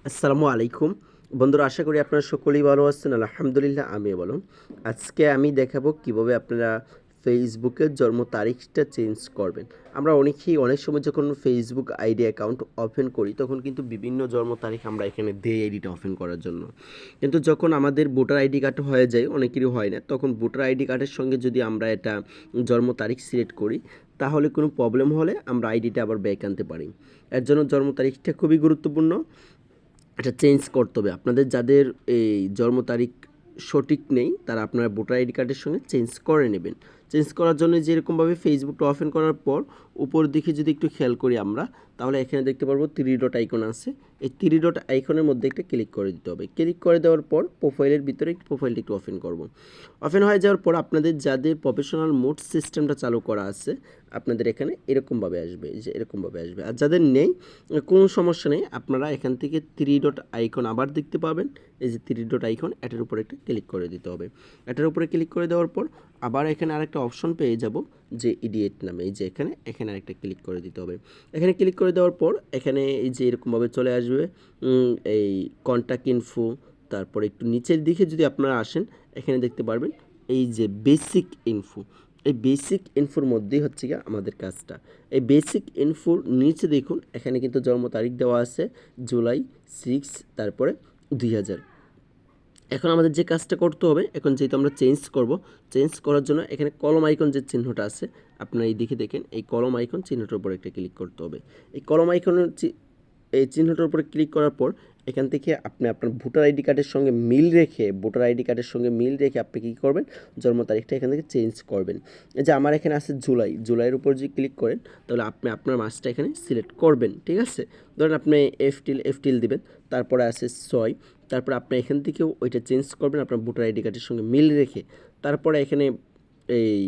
আসসালামু আলাইকুম বন্ধুরা, আশা করি আপনারা সকলেই ভালো আছেন। আলহামদুলিল্লাহ আমিও ভালো। আজকে আমি দেখাবো কিভাবে আপনারা ফেসবুকের জন্ম তারিখটা চেঞ্জ করবেন। আমরা অনেকেই অনেক সময় যখন ফেসবুক আইডি অ্যাকাউন্ট ওপেন করি তখন কিন্তু বিভিন্ন জন্ম তারিখ আমরা এখানে দেই আইডিটা ওপেন করার জন্য। কিন্তু যখন আমাদের ভোটার আইডি কার্ড হয়ে যায়, অনেকেরই হয় না, তখন ভোটার আইডি কার্ডের সঙ্গে যদি আমরা এটা জন্ম তারিখ সিলেক্ট করি তাহলে কোনো প্রবলেম হলে আমরা আইডিটা আবার ব্যাক আনতে পারি। এর জন্য জন্ম তারিখটা খুবই গুরুত্বপূর্ণ, এটা চেঞ্জ করতে হবে। আপনাদের যাদের এই জন্ম তারিখ সঠিক নেই তারা আপনার ভোটার আইডি কার্ডের সঙ্গে চেঞ্জ করে নেবেন। চেঞ্জ করার জন্য যেরকমভাবে ফেসবুকটা ওপেন করার পর উপর দিকে যদি একটু খেয়াল করি আমরা, তাহলে এখানে দেখতে পারবো 3 ডট আইকন আছে। এই 3 ডট আইকনের মধ্যে একটা ক্লিক করে দিতে হবে। ক্লিক করে দেওয়ার পর প্রোফাইলের ভিতরে প্রোফাইলটা একটু ওপেন করব। ওপেন হয়ে যাওয়ার পর আপনাদের যাদের প্রফেশনাল মোড সিস্টেমটা চালু করা আছে আপনাদের এখানে এরকমভাবে আসবে, যে এরকমভাবে আসবে। আর যাদের নেই কোনো সমস্যা নেই, আপনারা এখান থেকে 3 ডট আইকন আবার দেখতে পাবেন। এই যে 3 ডট আইকন, এটার উপরে একটা ক্লিক করে দিতে হবে। এটার উপরে ক্লিক করে দেওয়ার পর আবার এখানে আরেকটা অপশন পেয়ে যাব যে ইডিয়েট নামে, এই যে এখানে আরেকটা ক্লিক করে দিতে হবে। এখানে ক্লিক করে দেওয়ার পর এখানে এই যে এরকমভাবে চলে আসবে এই কন্ট্যাক্ট ইনফো। তারপরে একটু নিচের দিকে যদি আপনারা আসেন এখানে দেখতে পারবেন এই যে বেসিক ইনফো। এই বেসিক ইনফোর মধ্যেই হচ্ছে গিয়ে আমাদের কাজটা। এই বেসিক ইনফোর নিচে দেখুন এখানে কিন্তু জন্ম তারিখ দেওয়া আছে জুলাই 6 তারপরে 2000। এখন আমাদের যে কাজটা করতে হবে, এখন যেহেতু আমরা চেঞ্জ করব, চেঞ্জ করার জন্য এখানে কলম আইকন যে চিহ্নটা আছে আপনারা এই দিকে দেখেন, এই কলম আইকন চিহ্নটার উপর একটা ক্লিক করতে হবে। এই কলম আইকনের এই চিহ্নটার উপরে ক্লিক করার পর এখান থেকে আপনি আপনার ভোটার আইডি কার্ডের সঙ্গে মিল রেখে আপনি কী করবেন, জন্ম তারিখটা এখান থেকে চেঞ্জ করবেন। এই যে আমার এখানে আছে জুলাইয়ের উপর যদি ক্লিক করেন তাহলে আপনি আপনার মাসটা এখানে সিলেক্ট করবেন। ঠিক আছে, ধরেন আপনি এফটিল দিবেন, তারপরে আছে 6, তারপরে আপনি এখান থেকেও ওইটা চেঞ্জ করবেন আপনার ভোটার আইডি কার্ডের সঙ্গে মিল রেখে। তারপরে এখানে এই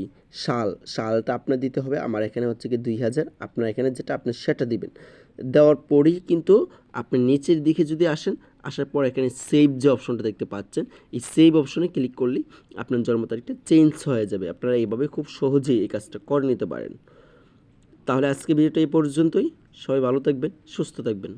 সালটা আপনার দিতে হবে। আমার এখানে হচ্ছে কি 2000, আপনার এখানে যেটা আপনি সেটা দিবেন। দেওয়ার পরেই কিন্তু আপনি নিচের দিকে যদি আসার পর এখানে সেভ যে অপশনটা দেখতে পাচ্ছেন, এই সেভ অপশনে ক্লিক করলেই আপনার জন্ম তারিখটা চেঞ্জ হয়ে যাবে। আপনারা এইভাবে খুব সহজেই এই কাজটা করে নিতে পারেন। তাহলে আজকে ভিডিওটা এই পর্যন্তই। সবাই ভালো থাকবেন, সুস্থ থাকবেন।